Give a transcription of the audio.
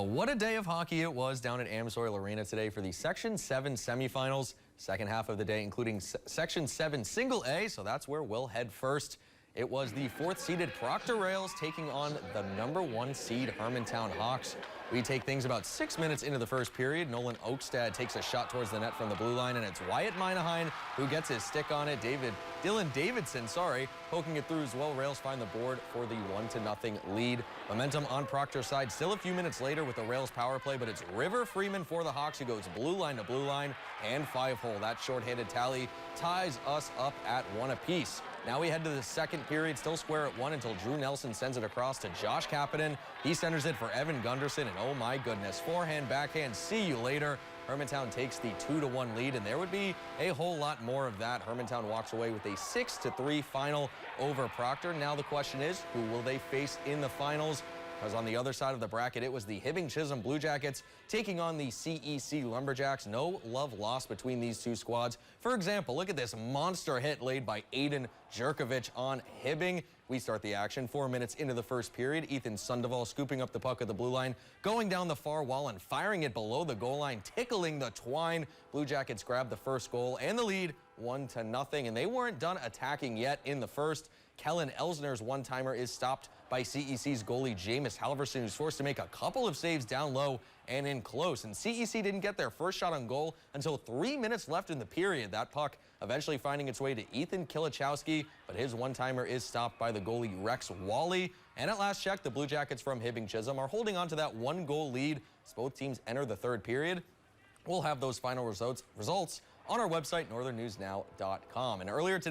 Well, what a day of hockey it was down at MSHSL Arena today for the Section 7 semifinals. Second half of the day, including Section 7 Single A, so that's where we'll head first. It was the fourth-seeded Proctor Rails taking on the #1 seed Hermantown Hawks. We take things about 6 minutes into the first period. Nolan Oakstad takes a shot towards the net from the blue line, and it's Wyatt Minaheim who gets his stick on it. Dylan Davidson, poking it through as well. Rails find the board for the 1-0 lead. Momentum on Proctor's side still a few minutes later with the Rails power play, but it's River Freeman for the Hawks who goes blue line to blue line and 5-hole. That shorthanded tally ties us up at 1 apiece. Now we head to the second period, still square at 1 until Drew Nelson sends it across to Josh Kapanen. He centers it for Evan Gunderson, and oh my goodness, forehand, backhand, see you later. Hermantown takes the 2-1 lead, and there would be a whole lot more of that. Hermantown walks away with a 6-3 final over Proctor. Now the question is, who will they face in the finals? Because on the other side of the bracket, it was the Hibbing-Chisholm Blue Jackets taking on the CEC Lumberjacks. No love lost between these two squads. For example, look at this monster hit laid by Aiden Jerkovich on Hibbing. We start the action 4 minutes into the first period. Ethan Sundeval scooping up the puck at the blue line, going down the far wall and firing it below the goal line, tickling the twine. Blue Jackets grab the first goal and the lead 1-0, and they weren't done attacking yet in the first. Kellen Elsner's one-timer is stopped by CEC's goalie Jameis Halverson, who's forced to make a couple of saves down low and in close. And CEC didn't get their first shot on goal until 3 minutes left in the period. That puck eventually finding its way to Ethan Kilichowski, but his one-timer is stopped by the goalie Rex Wally. And at last check, the Blue Jackets from Hibbing-Chisholm are holding on to that 1-goal lead as both teams enter the third period. We'll have those final results on our website, northernnewsnow.com. And earlier today,